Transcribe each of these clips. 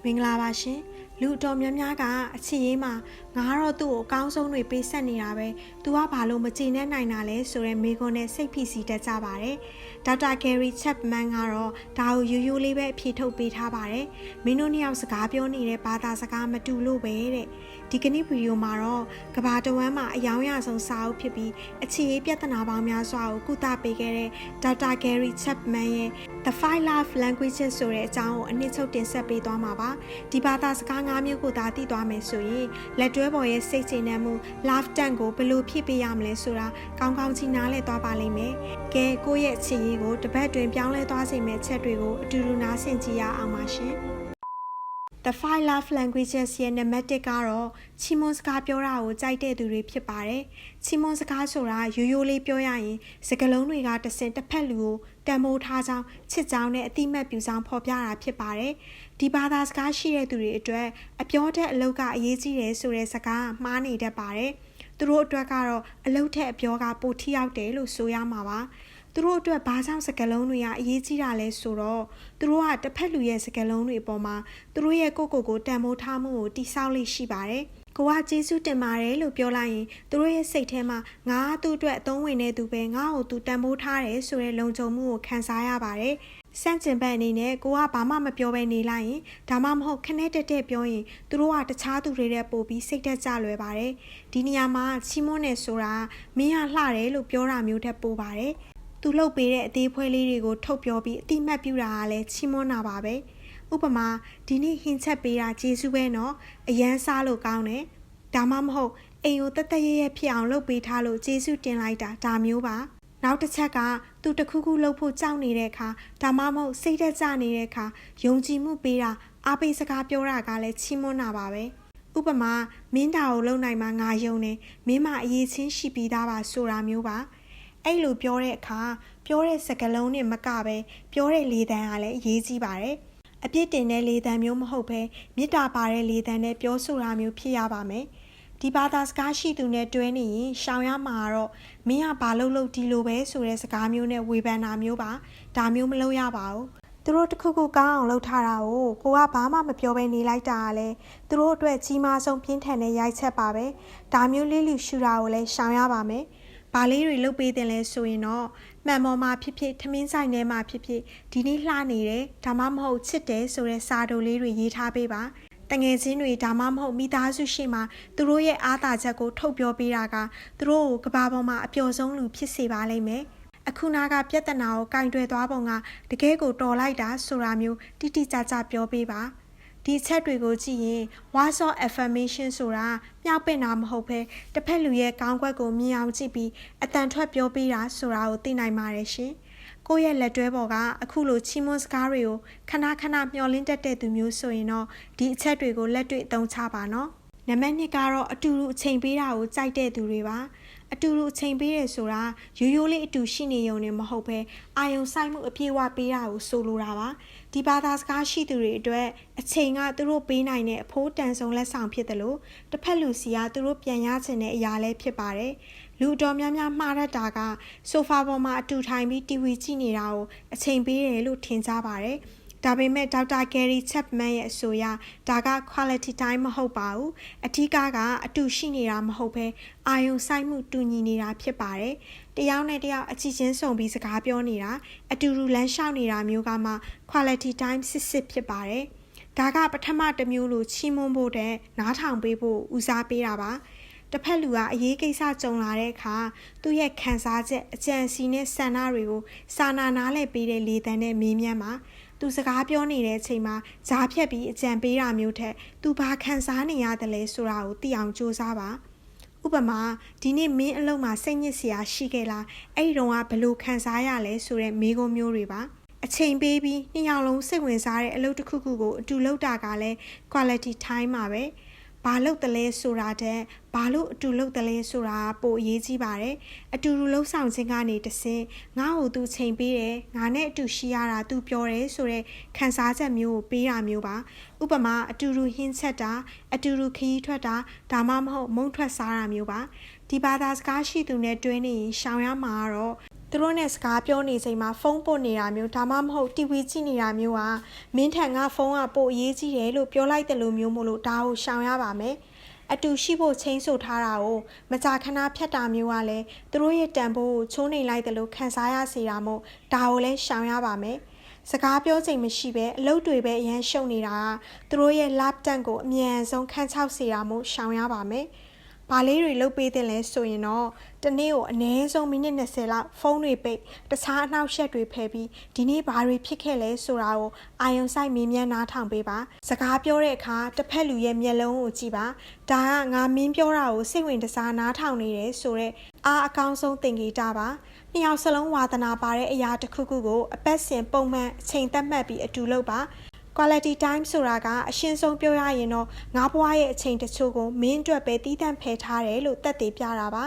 မင်္ဂလာပါရှင်လူတော်များများကအချစ်ရေးမှာငါတော့သူ့ကိုအကောင်းဆုံးတွေပေးဆက်နေတာပဲသူကဘာလို့မကြည်နဲ့နိုင်တာလဲဆိုတဲ့မိကွန်းနဲ့စိတ်ဖိစီးတတ်ကြပါတယ်ဒေါက်တာဂယ်ရီချက်မန်ကတော့ဒါကိုရိုးရိုးလေးပဲအဖြေထုတ်ပေးထားပါတယ်မင်းတို့နှစ်ယောက်စကားပြောနေတဲ့ဘာသာစကားမတူလို့ပဲတဲ့ဒီကနေ့ဗီဒီယိုမှာတော့ကဘာတဝမ်းမှာအယောင်ရဆုံးစာအုပ်ဖြစ်ပြီးအချစ်ရေးပြဿနာပေါင်းများစွာကိုကုသပေးခဲ့တဲ့ဒေါက်တာဂယ်ရီချက်မန်ရဲ့ The 5 Love Languages ဆိုတဲ့အကြောင်းကိုအနှစ်ချုပ်တင်ဆက်ပေးသွားမှာပါဒီဘာသာစကား၅မျိုးကိုသာသိသွားမယ်ဆိုရင်လက်တွဲပေါ်ရဲ့စိတ်ကျေနပ်မှု love tank ကိုဘယ်လိုဖြည့်ပေးရမလဲဆိုတာကောင်းကောင်းကြီးနားလည်သွားပါလိမ့်မယ်ကဲကိုယ့်ရဲ့အချစ်ရေးကိုတစ်ပတ်တွင်ပြောင်းလဲသွားစေမယ့်ချက်တွေကိုအတူတူနားဆင်ကြည့်ရအောင်ပါရှင်The 5 Love Languages ရဲ့နံပါတ်1ကတော့ချီးမွမ်းစကားပြောတာကိုကြိုက်တဲ့သူတွေဖြစ်ပါတယ်။ချီးမွမ်းစကားဆိုတာရိုးရိုးလေးပြောရရင်စကားလုံးတွေကတစ်စင်တစ်ဖက်လူကိုတန်ဖိုးထားကြောင်းချစ်ကြောင်းနဲ့အတိမတ်ပြူကြောင်းဖော်ပြတာဖြစ်ပါတယ်။ဒီဘာသာစကားရှိတဲ့သူတွေအတွက်အပြောတဲ့အလုပ်ကအရေးကြီးတယ်ဆိုတဲ့စကားမှားနေတတ်ပါတယ်။သူတို့အတွက်ကတော့အလုပ်ထက်အပြောကပိုထိရောက်တယ်လို့ဆိုရမှာပါ။သူတို့အတွက်ဘာကြောင့်စကားလုံးတွေကအရေးကြီးတာလဲဆိုတော့သူတို့ကတစ်ဖက်လူရဲ့စကားလုံးတွေအပေါ်မှာသူတို့ရဲ့ကိုတန်ဖိုးထားမှုကိုတိဆောက်လိရှိပါတယ်။ကိုကကျေးဇူးတင်ပါတယ်လို့ပြောလိုက်ရင်သူတို့ရဲ့စိတ်ထဲမှာငါသူ့အတွက်အသုံးဝင်နေသူပဲငါ့ကိုသူတန်ဖိုးထားတယ်ဆိုတဲ့လုံခြုံမှုကိုခံစားရပါတယ်။စန့်ကျင်ဘက်အနေနဲ့ကိုကဘာမှမပြောဘဲနေလိုက်ရင်ဒါမှမဟုတ်ခနဲ့တက်ပြောရင်သူတို့ကတခြားသူတွေတဲ့ပို့ပြီးစိတ်တက်ကြလွယ်ပါတယ်။ဒီနေရာမှာချီးမွမ်းနေဆိုတာမင်းကလှတယ်လို့ပြောတာမျိုးတက်ပို့ပါတယ်။သူလှုပ်ပေးတဲ့အသေးဖွဲလေးတွေကိုထုတ်ပြောပြီးအတိမတ်ပြူတာကလည်းချီးမွမ်းတာပါပဲဥပမာဒီနေ့ဟင်းချက်ပေးတာကျေးဇူးပဲနော်အရန်စားလို့ကောင်းတယ်ဒါမှမဟုတ်အိမ်ကိုတသက်ရဲဖြစ်အောင်လုပ်ပေးထားလို့ကျေးဇူးတင်လိုက်တာဒါမျိုးပါနောက်တစ်ချက်ကသူတခုခုလုပ်ဖို့ကြောက်နေတဲ့အခါဒါမှမဟုတ်စိတ်သက်သာနေတဲ့အခါယုံကြည်မှုပေးတာအားပေးစကားပြောတာကလည်းချီးမွမ်းတာပါပဲဥပမာမင်းတာကိုလုပ်နိုင်မှငါယုံတယ်မင်းမအရေးချင်းရှိပြီးသားပါဆိုတာမျိုးပါအဲ့လိုပြောတဲ့အခါပြောတဲ့စကားလုံးနဲ့မကပဲပြောတဲ့လေသံကလည်းအရေးကြီးပါတယ်။အပြစ်တင်တဲ့လေသံမျိုးမဟုတ်ဘဲမေတ္တာပါတဲ့လေသံနဲ့ပြောဆိုတာမျိုးဖြစ်ရပါမယ်။ဒီဘာသာစကားရှိသူနဲ့တွဲနေရင်ရှောင်ရမှာတော့မင်းကဘာလုပ်ဒီလိုပဲဆိုတဲ့စကားမျိုးနဲ့ဝေဖန်တာမျိုးပါ။ဒါမျိုးမလုပ်ရပါဘူး။သူတို့တခုခုကောင်းအောင်လုပ်ထားတာကိုကဘာမှမပြောဘဲနေလိုက်တာကလည်းသူတို့အတွက်ကြီးမားဆုံးပြင်းထန်တဲ့ရိုက်ချက်ပါပဲ။ဒါမျိုးလေးလူရှူတာကိုလည်းရှောင်ရပါမယ်။ဘာလေးတွေလုပ်ပေးတယ်လဲဆိုရင်တော့မှန်ပေါ်မှာဖြစ်ဖြစ်ထမင်းဆိုင်ထဲမှာဖြစ်ဖြစ်ဒီနေ့လှနေတယ်ဒါမှမဟုတ်ချစ်တယ်ဆိုတဲ့စာတိုလေးတွေရေးထားပေးပါတငယ်ချင်းတွေဒါမှမဟုတ်မိသားစုရှိမှသူတို့ရဲ့အားသာချက်ကိုထုတ်ပြောပေးတာကသူတို့ကိုကဘာပေါ်မှာအပျော်ဆုံးလူဖြစ်စေပါလိမ့်မယ်အခုနာကပြဿနာကိုကင်တွယ်သွားပုံကတကယ်ကိုတော်လိုက်တာဆိုတာမျိုးတိတိကျကျပြောပေးပါဒီချက်တွေကိုကြည့်ရင် words of affirmation ဆိုတာမြောက်ပင့်တာမဟုတ်ဘဲတစ်ဖက်လူရဲ့ကောင်းကွက်ကိုမြင်အောင်ကြည့်ပြီးအတန်ထွက်ပြောပေးတာဆိုတာကိုသိနိုင်ပါတယ်ရှင်။ကိုယ့်ရဲ့လက်တွဲပေါ်ကအခုလိုချီးမွမ်းစကားတွေကိုခဏမျှော်လင့်တတ်တဲ့သူမျိုးဆိုရင်တော့ဒီအချက်တွေကိုလက်တွေ့အသုံးချပါနော်။နံပါတ်2ကတော့အတူတူအချိန်ပေးတာကိုကြိုက်တဲ့သူတွေပါ။အတူတူအချိန်ပေးရဆိုတာရိုးရိုးလေးအတူရှိနေုံနဲ့မဟုတ်ဘဲအာယုံဆိုင်မှုအပြည့်အဝပေးတာကိုဆိုလိုတာပါဒီဘာသာစကားရှိသူတွေအတွက်အချိန်ကသူတို့ပေးနိုင်တဲ့အဖိုးတန်ဆုံးလက်ဆောင်ဖြစ်တယ်လို့တစ်ဖက်လူစီကသူတို့ပြန်ရချင်တဲ့အရာလည်းဖြစ်ပါတယ်လူတော်များများမှားတတ်တာကဆိုဖာပေါ်မှာအတူထိုင်ပြီး TV ကြည့်နေတာကိုအချိန်ပေးတယ်လို့ထင်ကြပါတယ်ဒါပေမဲ့ဒေါက်တာဂယ်ရီချက်မန်ရဲ့အဆိုအရဒါက quality time မဟုတ်ပါဘူးအထူးကအတူရှိနေတာမဟုတ်ဘဲအာယုံဆိုင်မှုတူညီနေတာဖြစ်ပါတယ်တယောက်နဲ့တယောက်အချစ်ချင်းဆုံပြီးစကားပြောနေတာအတူတူလမ်းလျှောက်နေတာမျိုးကမှ quality time စစ်ဖြစ်ပါတယ်ဒါကပထမတစ်မျိုးလိုချီးမွမ်းဖို့တဲ့နားထောင်ပေးဖို့ဦးစားပေးတာပါတစ်ဖက်လူကအရေးကိစ္စကြုံလာတဲ့အခါသူ့ရဲ့ခံစားချက်အကြံစီနဲ့ဆန္ဒတွေကိုစာနားလည်ပေးတဲ့လေသံနဲ့မေးမြန်းပါသူစကားပြောနေတဲ့အချိန်မှာဂျားဖြတ်ပြီးအကြံပေးတာမျိုးထက်သူဘာခံစားနေရတယ်လဲဆိုတာကိုသိအောင်စူးစမ်းပါဥပမာဒီနေ့မင်းအလုပ်မှာစိတ်ညစ်စရာရှိခဲ့လားအဲ့ဒီတော့ဘယ်လိုခံစားရလဲဆိုတဲ့မေးခွန်းမျိုးတွေပါအချိန်ပေးပြီးနှစ်ယောက်လုံးစိတ်ဝင်စားတဲ့အလုပ်တစ်ခုခုကိုအတူလုပ်တာကလည်း quality time ပါပဲဘာလုပ်တယ်လဲဆိုတာတဲ့ဘာလို့အတူလုပ်တယ်လဲဆိုတာပိုအရေးကြီးပါတယ်အတူတူလှုပ်ဆောင်ခြင်းကနေတဆင့်ငါ့ကိုသူချိန်ပေးတယ်ငါနဲ့အတူရှိရတာသူပြောတယ်ဆိုတဲ့ခံစားချက်မျိုးကိုပေးတာမျိုးပါဥပမာအတူတူဟင်းချက်တာအတူတူခရီးထွက်တာဒါမှမဟုတ်မုံထွက်စားတာမျိုးပါဒီဘာသာစကားရှိသူနဲ့တွဲနေရင်ရှောင်ရမှာကတော့ သူတို့နဲ့စကားပြောနေချိန်မှာဖုန်းပို့နေတာမျိုးဒါမှမဟုတ် TV ကြည့်နေတာမျိုးကမင်းထန်ငါဖုန်းကပို့အရေးကြီးတယ်လို့ပြောလိုက်တယ်လို့မျိုးမို့လို့ဒါကိုရှောင်ရပါမယ်အတူရှိဖို့ချင်းဆိုထားတာကိုမကြာခဏဖြတ်တာမျိုးကလည်းသူတို့ရဲ့တန်ဖိုးကိုချိုးနေလိုက်တယ်လို့ခံစားရစေတာမို့ဒါကိုလည်းရှောင်ရပါမယ်စကားပြောချိန်မရှိပဲအလုပ်တွေပဲအရန်ရှုံနေတာကသူတို့ရဲ့ laptop ကိုအမြန်ဆုံးခန်းချောက်စေတာမို့ရှောင်ရပါမယ်ဘာလေးတွေလုပ်ပေးတဲ့လဲဆိုရင်တော့တနေ့ကိုအနည်းဆုံးမိနစ်20လောက်ဖုန်းတွေပိတ်တခြားအနှောက်အယှက်တွေဖယ်ပြီးဒီနေ့ဘာတွေဖြစ်ခဲ့လဲဆိုတာကိုအာရုံစိုက်မေးမြန်းနားထောင်ပေးပါစကားပြောတဲ့အခါတစ်ဖက်လူရဲ့မျက်လုံးကိုကြည့်ပါဒါကငါမင်းပြောတာကိုစိတ်ဝင်စားနားထောင်နေတယ်ဆိုတော့အားအကောင်းဆုံးသင်္ကေတပါနှစ်ယောက်စလုံးဝါသနာပါတဲ့အရာတစ်ခုခုကိုအပတ်စဉ်ပုံမှန်အချိန်သတ်မှတ်ပြီးအတူလုပ်ပါquality time ဆိုတာကအရှင်းဆုံးပြောရရင်တော့ငါးဘွားရဲ့အချိန်တချို့ကိုမင်းအတွက်ပဲတီးတန့်ဖယ်ထားတယ်လို့သက်သေပြတာပ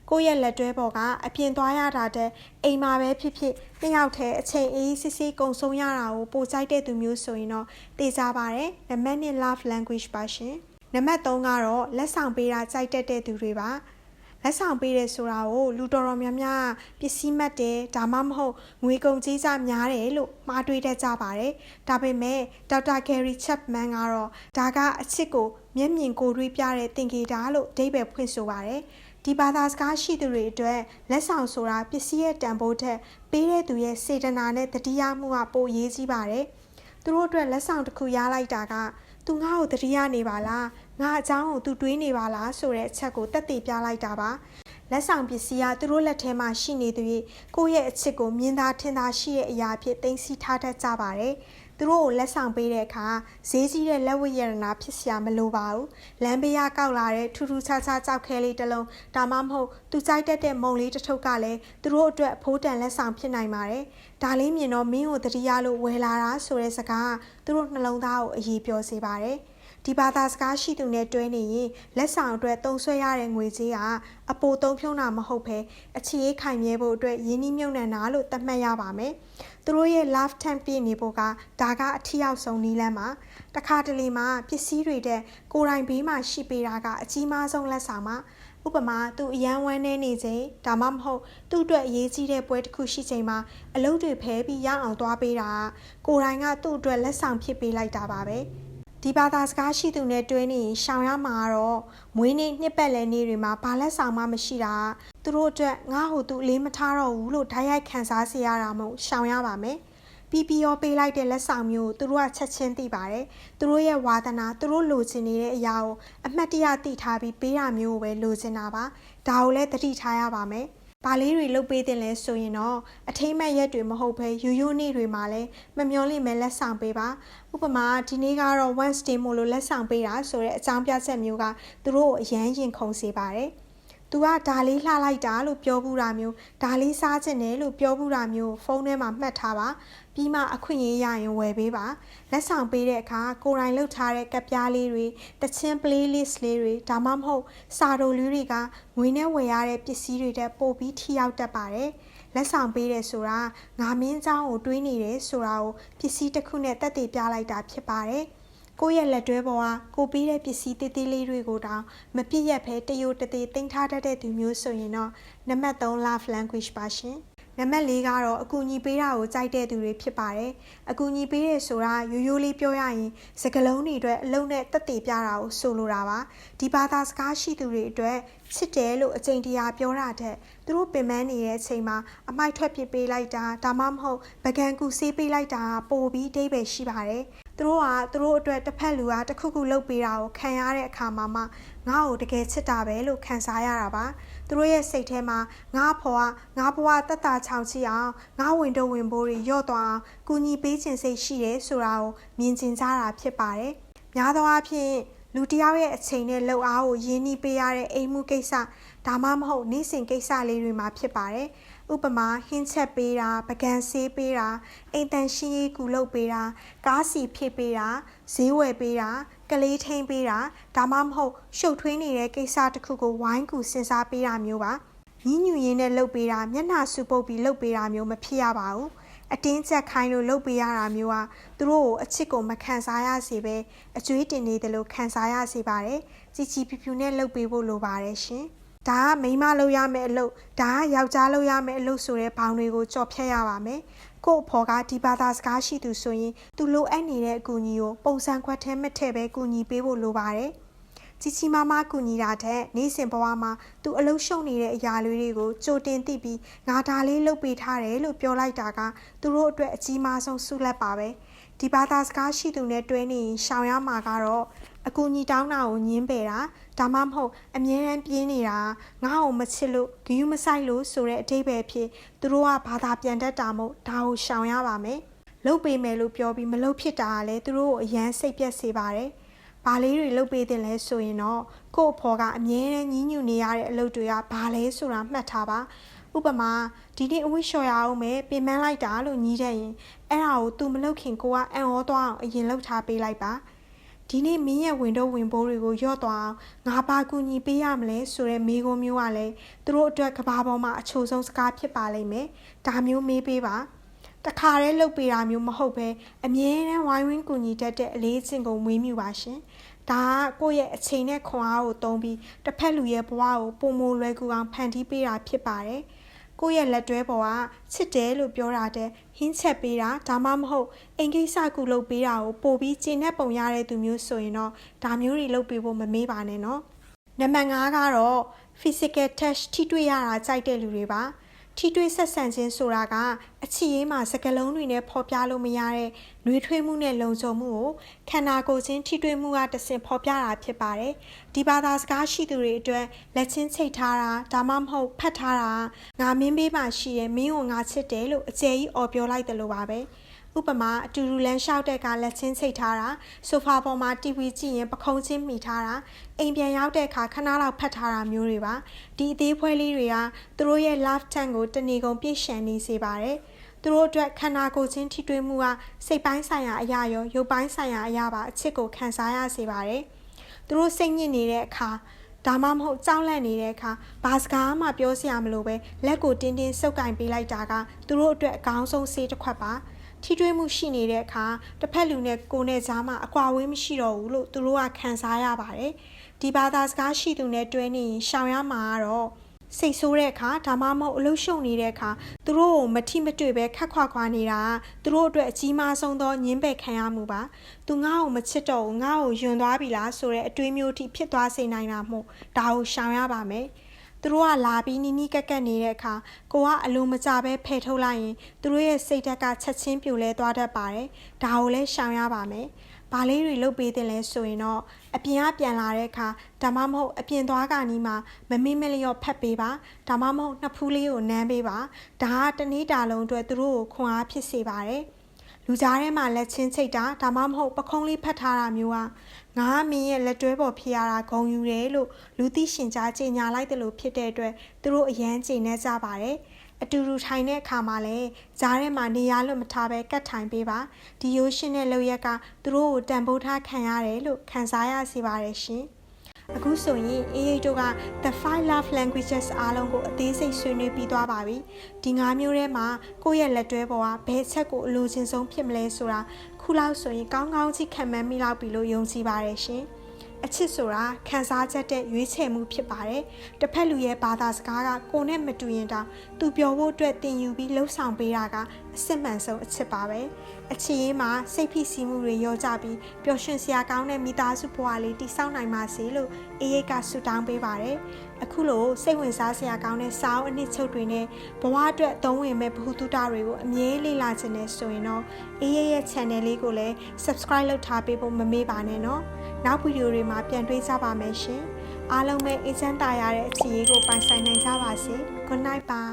ါကိုယ့်ရဲ့လက်တွဲပေါ်ကအပြင်သွားရတာတဲ့အိမ်မှာပဲဖြစ်ဖြစ်နှစ်ယောက်တည်းအချိန်အေးစစ်စစ်ကုံဆုံးရတာကိုပိုကြိုက်တဲ့သူမျိုးဆိုရင်တော့သိကြပါတယ်နံပါတ်1 love language ပါရှင်နံပါတ်3ကတော့လက်ဆောင်ပေးတာကြိုက်တတ်တဲ့သူတွေပါလက်ဆောင်ပေးတယ်ဆိုတာကိုလူတော်များများပစ္စည်းမှတ်တယ်ဒါမှမဟုတ်ငွေကုန်ကြေးကျများတယ်လို့မှားတွေးတတ်ကြပါတယ်ဒါပေမဲ့ဒေါက်တာဂယ်ရီချက်မန်ကတော့ဒါကအချစ်ကိုမျက်မြင်ကိုယ်တွေ့ပြတဲ့သင်္ကေတလို့အဓိပ္ပာယ်ဖွင့်ဆိုပါတယ်ဒီဘာသာစကားရှိသူတွေအတွက်လက်ဆောင်ဆိုတာပစ္စည်းရဲ့တန်ဖိုးထက်ပေးတဲ့သူရဲ့စေတနာနဲ့တတိယမှုကပိုအရေးကြီးပါတယ်သူတို့အတွက်လက်ဆောင်တစ်ခုရလိုက်တာကသူငါ့ကိုတတိယနေပါလားငါအเจ้าကိုသူတွေးနေပါလားဆိုတဲ့အချက်ကိုတက်တည်ပြလိုက်တာပါလက်ဆောင်ပစ္စည်းကသူတို့လက်ထဲမှာရှိနေသူရဲ့ကိုယ့်ရဲ့အချစ်ကိုမြင်သာထင်သာရှိတဲ့အရာအဖြစ်သိသိထားတတ်ကြပါတယ်သူတို့ကိုလက်ဆောင်ပေးတဲ့အခါဈေးကြီးတဲ့လက်ဝတ်ရတနာဖြစ်စရာမလိုပါဘူးလမ်းဘေးကကောက်လာတဲ့ထူးထူးခြားခြားကြောက်ခဲလေးတစ်လုံးဒါမှမဟုတ်သူကြိုက်တတ်တဲ့မုံလေးတစ်ထုပ်ကလည်းသူတို့အတွက်အဖိုးတန်လက်ဆောင်ဖြစ်နိုင်ပါတယ်ဒါလေးမြင်တော့မင်းကိုတတိယလို့ဝယ်လာတာဆိုတဲ့စကားကသူတို့နှလုံးသားကိုအရေးပြောစေပါတယ်ဒီဘာသာစကားရှိသူနဲ့တွဲနေရင်လက်ဆောင်အတွက်သုံးဆွဲရတဲ့ငွေကြေးကအပိုသုံးဖြုံးတာမဟုတ်ဘဲအခြေအေးခိုင်မြဲဖို့အတွက်ရင်းနှီးမြှုပ်နှံတာလို့သတ်မှတ်ရပါမယ်။သူတို့ရဲ့ love time ပြည့်နေဖို့ကဒါကအထီရောက်ဆုံးနည်းလမ်းပါ။တခါတလေမှာပစ္စည်းတွေတဲ့ကိုယ်တိုင်ဘေးမှာရှိပေးတာကအကြီးမားဆုံးလက်ဆောင်ပါ။ဥပမာသူအရန်ဝမ်းနေနေချိန်ဒါမှမဟုတ်သူ့အတွက်အရေးကြီးတဲ့ပွဲတစ်ခုရှိချိန်မှာအလုပ်တွေဖဲပြီးရအောင်သွားပေးတာကိုယ်တိုင်ကသူ့အတွက်လက်ဆောင်ဖြစ်ပေးလိုက်တာပါပဲ။ဒီဘာသာစကားရှိသူနဲ့တွဲနေရင်ရှောင်ရမှာတော့မွေးနေ့နှစ်ပတ်လည်နေ့တွေမှာဘာလက်ဆောင်မှမရှိတာသူတို့အတွက်ငါ့ဟိုသူအလေးမထားတော့ဘူးလို့ဓာတ်ရိုက်ခံစားစေရတာမို့ရှောင်ရပါမယ်ပြီးရောပေးလိုက်တဲ့လက်ဆောင်မျိုးသူတို့ကချက်ချင်းသိပါတယ်သူတို့ရဲ့ဝါသနာသူတို့လိုချင်နေတဲ့အရာကိုအမှတ်တရသိထားပြီးပေးတာမျိုးကိုပဲလိုချင်တာပါဒါကိုလည်းသတိထားရပါမယ်ဘာလေးတွေလုပ်ပေးတင်လဲဆိုရင်တော့အထိမ့်မဲ့ရက်တွေမဟုတ်ဘဲရိုးရိုးနေ့တွေမှာလည်းမမျောလိမ့်မယ်လက်ဆောင်ပေးပါဥပမာဒီနေ့ကတော့ Wednesday မို့လို့လက်ဆောင်ပေးတာဆိုတဲ့အကြောင်းပြချက်မျိုးကသူတို့ကိုအရန်ရင်ခုန်စေပါတယ်သူကဒါလေးလှလိုက်တာလို့ပြောဘူးတာမျိုးဒါလေးစားချင်တယ်လို့ပြောဘူးတာမျိုးဖုန်းထဲမှာမှတ်ထားပါပြီးမှအခွင့်အရေးရရင်ဝယ်ပေးပါလက်ဆောင်ပေးတဲ့အခါကိုယ်တိုင်လုပ်ထားတဲ့ကပ်ပြားလေးတွေတချင်း playlist လေးတွေဒါမှမဟုတ်စာတိုလေးတွေကငွေနဲ့ဝယ်ရတဲ့ပစ္စည်းတွေတက်ပို့ပြီးထိရောက်တတ်ပါတယ်လက်ဆောင်ပေးတယ်ဆိုတာငါမင်းเจ้าကိုတွေးနေတယ်ဆိုတာကိုပစ္စည်းတစ်ခုနဲ့တက်တည်ပြလိုက်တာဖြစ်ပါတယ်ကိုယ့်ရဲ့လက်တွဲပေါ်ကကိုပေးတဲ့ပစ္စည်းသေးသေးလေးတွေကိုတောင်မပြည့်ရက်ဖဲတယိုတသေးတင်ထားတတ်တဲ့သူမျိုးဆိုရင်တော့နံပါတ်3 love language ပါရှင်နံပါတ်4ကတော့အကူအညီပေးတာကိုကြိုက်တဲ့သူတွေဖြစ်ပါတယ်အကူအညီပေးတယ်ဆိုတာရိုးရိုးလေးပြောရရင်စကားလုံးတွေအတွက်အလုံးနဲ့တက်တည်ပြတာကိုဆိုလိုတာပါဒီဘာသာစကားရှိသူတွေအတွက်ချစ်တယ်လို့အကြိမ်တရာပြောတာတဲ့သူတို့ပင်ပန်းနေတဲ့အချိန်မှာအမိုက်ထွက်ပစ်ပေးလိုက်တာဒါမှမဟုတ်ပကံကူဆေးပေးလိုက်တာပိုပြီးအဓိပ္ပာယ်ရှိပါတယ်သူတို့အတွက်တစ်ဖက်လူကတစ်ခုခုလုပ်ပေးတာကိုခံရတဲ့အခါမှာမှငါ့ကိုတကယ်ချစ်တာပဲလို့ခံစားရတာပါသူတို့ရဲ့စိတ်ထဲမှာငါဘဝတက်တာချောင်ချီအောင်ငါဝင်တော့ဝင်ပိုးတွေရော့သွားအောင်ကူညီပေးခြင်းစိတ်ရှိတယ်ဆိုတာကိုမြင်ကျင်ကြတာဖြစ်ပါတယ်များသောအားဖြင့်လူတစ်ယောက်ရဲ့အချိန်နဲ့လှုပ်အားကိုရင်းနှီးပေးရတဲ့အိမ်မှုကိစ္စဒါမှမဟုတ်နေ့စဉ်ကိစ္စလေးတွေမှာဖြစ်ပါတယ်ဥပမာဟင်းချက်ပေးတာပကံဆေးပေးတာအိမ်တန်ရှင်းရေးကူလုပ်ပေးတာကားစီဖြည့်ပေးတာဈေးဝယ်ပေးတာကလေးထိန်းပေးတာဒါမှမဟုတ်ရှုပ်ထွေးနေတဲ့ကိစ္စတစ်ခုကိုဝိုင်းကူစဉ်းစားပေးတာမျိုးပါညီညွတ်ရင်းနဲ့လုပ်ပေးတာမျက်နှာစုပုတ်ပြီးလုပ်ပေးတာမျိုးမဖြစ်ရပါဘူးအတင်းကျပ်ခိုင်းလို့လုပ်ပေးရတာမျိုးကသူတို့ကိုအချစ်ကိုမခံစားရစေပဲအကျွေးတင်နေတယ်လို့ခံစားရစေပါတယ်ကြည်ကြည်ဖြူဖြူနဲ့လုပ်ပေးဖို့လိုပါတယ်ရှင် ဒါကမိန်းမလုပ်ရမယ့်အလုပ်ဒါကယောက်ျားလုပ်ရမယ့်အလုပ်ဆိုတဲ့ဘောင်တွေကိုကြော်ဖြတ်ရပါမယ်ကို့အဖော်ကဒီဘာသာစကားရှိသူဆိုရင်သူလိုအပ်နေတဲ့အကူအညီကိုပုံစံခွက်ထဲမထည့်ပဲကူညီပေးဖို့လိုပါတယ်ကြီးကြီးမားမားကူညီတာတဲ့နေ့စဉ်ဘဝမှာသူအလုပ်ရှုံနေတဲ့အရာတွေကိုကြိုတင်သိပြီးငါဒါလေးလုပ်ပေးထားတယ်လို့ပြောလိုက်တာကသူတို့အတွက်အကြီးမားဆုံးဆုလက်ပါပဲဒီဘာသာစကားရှိသူနဲ့တွဲနေရင်ရှောင်ရမှာကတော့အကူအညီတောင်းတာကိုညင်းပယ်တာဒါမှမဟုတ်အမြဲတမ်းပြင်းနေတာငါ့ကိုမချစ်လို့ဂယုမဆိုင်လို့ဆိုတဲ့အဓိပ္ပာယ်ဖြစ်သူတို့ကဘာသာပြန်တတ်တာမို့ဒါကိုရှောင်ရပါမယ်လုပ်ပေးမယ်လို့ပြောပြီးမလုပ်ဖြစ်တာကလည်းသူတို့ကိုအယမ်းစိတ်ပြက်စေပါတယ်ဘာလေးတွေလုပ်ပေးတင်လဲဆိုရင်တော့ကို့အဖော်ကအမြဲတမ်းညှဉ်းညူနေရတဲ့အလုပ်တွေကဘာလဲဆိုတာမှတ်ထားပါဥပမာဒီနေ့အဝိလျှော်ရအောင်မယ်ပြင်ပန်းလိုက်တာလို့ညီးတဲ့ရင်အဲ့ဒါကို तू မလုပ်ခင်ကိုကအံ့ဩသွားအောင်အရင်လှုပ်ထားပေးလိုက်ပါဒီနေ့မင်းရဲ့ဝင်တော့ဝင်ပိုးတွေကိုရော့သွားအောင်ငါဘာကူညီပေးရမလဲဆိုတဲ့မိကုံးမျိုးကလည်းသူတို့အတွက်ကဘာပေါ်မှာအချို့ဆုံးစကားဖြစ်ပါလိမ့်မယ်ဒါမျိုးမေးပေးပါတခါတည်းလုပ်ပေးတာမျိုးမဟုတ်ပဲအမြဲတမ်းဝိုင်းဝန်းကူညီတတ်တဲ့အလေးအကျင့်ကိုမွေးမြူပါရှင်ဒါကကိုယ့်ရဲ့အချိန်နဲ့ခွန်အားကိုသုံးပြီးတစ်ဖက်လူရဲ့ဘဝကိုပုံမလွယ်ကူအောင်ဖန်တီးပေးတာဖြစ်ပါတယ်ကိုယ့်ရဲ့လက်တွဲပေါ်ကချစ်တယ်လို့ပြောတာတဲ့ဟင်းချက်ပေးတာဒါမှမဟုတ်အင်္ဂိစကူလုပ်ပေးတာကိုပို့ပြီးကျင့်တဲ့ပုံရတဲ့သူမျိုးဆိုရင်တော့ဒါမျိုးတွေလုပ်ပေးဖို့မမေ့ပါနဲ့နော်နံပါတ်5ကတော့ physical touch ထိတွေ့ရတာကြိုက်တဲ့လူတွေပါထိတွေ့ဆက်ဆံခြင်းဆိုတာကအချစ်ရေးမှာစကားလုံးတွေနဲ့ဖော်ပြလို့မရတဲ့နှွေးထွေးမှုနဲ့လုံခြုံမှုကိုခန္ဓာကိုယ်ချင်းထိတွေ့မှုကတဆင့်ဖော်ပြတာဖြစ်ပါတယ်ဒီဘာသာစကားရှိသူတွေအတွက်လက်ချင်းချိတ်ထားတာဒါမှမဟုတ်ဖတ်ထားတာငါမင်းဘေးမှာရှိတယ်မင်းကိုငါချစ်တယ်လို့အကျယ်ကြီးအော်ပြောလိုက်တယ်လို့ပါပဲဥပမာအတူတူလမ်းလျှောက်တဲ့ကလက်ချင်းချိတ်ထားတာဆိုဖာပေါ်မှာ TV ကြည့်ရင်ပခုံးချင်းမိထားတာအိမ်ပြန်ရောက်တဲ့အခါခဏလောက်ဖတ်ထားတာမျိုးတွေပါဒီအသေးဖွဲလေးတွေကသူတို့ရဲ့ love tank ကိုတဏီကုန်ပြည့်ရှံနေစေပါတယ်သူတို့အတွက်ခန္ဓာကိုယ်ချင်းထိတွေ့မှုကစိတ်ပိုင်းဆိုင်ရာအရာရောရုပ်ပိုင်းဆိုင်ရာအရာပါအချစ်ကိုခံစားရစေပါတယ်သူတို့စိတ်ညစ်နေတဲ့အခါဒါမှမဟုတ်ကြောက်လန့်နေတဲ့အခါဘာစကားမှပြောစရာမလိုပဲလက်ကိုတင်းတင်းဆုပ်ကင်ပေးလိုက်တာကသူတို့အတွက်အကောင်းဆုံးဆေးတစ်ခွက်ပါထိတွေ့မှုရှိနေတဲ့အခါတစ်ဖက်လူနဲ့ကိုယ်နဲ့ကြားမှာအကွာအဝေးမရှိတော့ဘူးလို့သူတို့ကခံစားရပါတယ်ဒီဘာသာစကားရှိသူနဲ့တွဲနေရင်ရှောင်ရမှာကတော့စိတ်ဆိုးတဲ့အခါဒါမှမဟုတ်အလုပ်ရှုံနေတဲ့အခါသူတို့ကိုမထိမတွေ့ပဲခက်ခွာခွာနေတာသူတို့အတွက်အကြီးမားဆုံးသောညှင်းပယ်ခံရမှုပါသူငါ့ကိုမချစ်တော့ဘူးငါ့ကိုယွန်သွားပြီလားဆိုတဲ့အတွေးမျိုးထိဖြစ်သွားစေနိုင်တာမို့ဒါကိုရှောင်ရပါမယ်သူတို့ကလာပြီးနီးနီးကက်ကက်နေတဲ့အခါကိုကအလိုမကျပဲဖယ်ထုတ်လိုက်ရင်သူတို့ရဲ့စိတ်ဓာတ်ကချက်ချင်းပြိုလဲသွားတတ်ပါတယ်ဒါကိုလည်းရှောင်ရပါမယ်ဘာလေးတွေလုပ်ပေးတင်လဲဆိုရင်တော့အပြင်ကပြန်လာတဲ့အခါဒါမှမဟုတ်အပြင်သွားကနီးမှာမမေ့မလျော့ဖတ်ပေးပါဒါမှမဟုတ်နှစ်ဖူးလေးကိုနမ်းပေးပါဒါကတနေ့တာလုံးအတွက်သူတို့ကိုခွန်အားဖြစ်စေပါတယ်လူကြားထဲမှာလက်ချင်းချိတ်တာဒါမှမဟုတ်ပခုံးလေးဖတ်ထားတာမျိုးကငါမင်းရဲ့လက်တွဲပေါ်ဖြစ်ရတာဂုံယူတယ်လို့လူသိရှင်ကြားကြေညာလိုက်တယ်လို့ဖြစ်တဲ့အတွက်သူတို့အယမ်းကြေနေကြပါတယ်အတူတူထိုင်တဲ့အခါမှာလည်းကြားထဲမှာနေရာလွတ်မထားပဲကတ်ထိုင်ပေးပါဒီရိုးရှင်းတဲ့လုပ်ရက်ကသူတို့ကိုတန်ဖိုးထားခံရတယ်လို့ခံစားရစေပါတယ်ရှင်အခုဆိုရင်အေးရိတ်တို့က The 5 Love Languages အားလုံးကိုအသေးစိတ်ဆွေးနွေးပြီးသွားပါပြီဒီ9မျိုးထဲမှာကိုယ့်ရဲ့လက်တွဲပေါ်ကဘယ်ချက်ကိုအလိုချင်ဆုံးဖြစ်မလဲဆိုတာခုလောက်ဆိုရင်ကောင်းကောင်းကြီးခံမှန်းမိလောက်ပြီလို့ယုံကြည်ပါတယ်ရှင်အချစ်ဆိုတာခံစားချက်တဲ့ရွေးချယ်မှုဖြစ်ပါတယ်။တစ်ဖက်လူရဲ့ဘာသာစကားကကိုနဲ့မတူရင်တောင်သူပြောဖို့အတွက်တင်ယူပြီးလှုပ်ဆောင်ပေးတာကအစစ်မှန်ဆုံးအချစ်ပါပဲ။အချစ်ရေးမှာစိတ်ဖိစီးမှုတွေရောကြပြီးပျော်ရွှင်စရာကောင်းတဲ့မိသားစုဘဝလေးတည်ဆောက်နိုင်ပါစေလို့အေးရိတ်ကဆုတောင်းပေးပါတယ်။အခုလိုစိတ်ဝင်စားစရာကောင်းတဲ့စာအုပ်အနှစ်ချုပ်တွေနဲ့ဘဝအတွက်အသုံးဝင်မဲ့ဗဟုသုတတွေကိုအမြဲလေ့လာခြင်းနဲ့ဆိုရင်တော့အေးရိတ်ရဲ့ channel လေးကိုလည်း subscribe လုပ်ထားပေးဖို့မမေ့ပါနဲ့နော်။နောက်ဗီဒီယိုတွေမှာပြန်တွေ့ကြပါမယ်ရှင်။အားလုံးပဲအေးချမ်းသာရတဲ့အချစ်ရေးကိုပိုင်ဆိုင်နိုင်ကြပါစေ။ Good night ပါ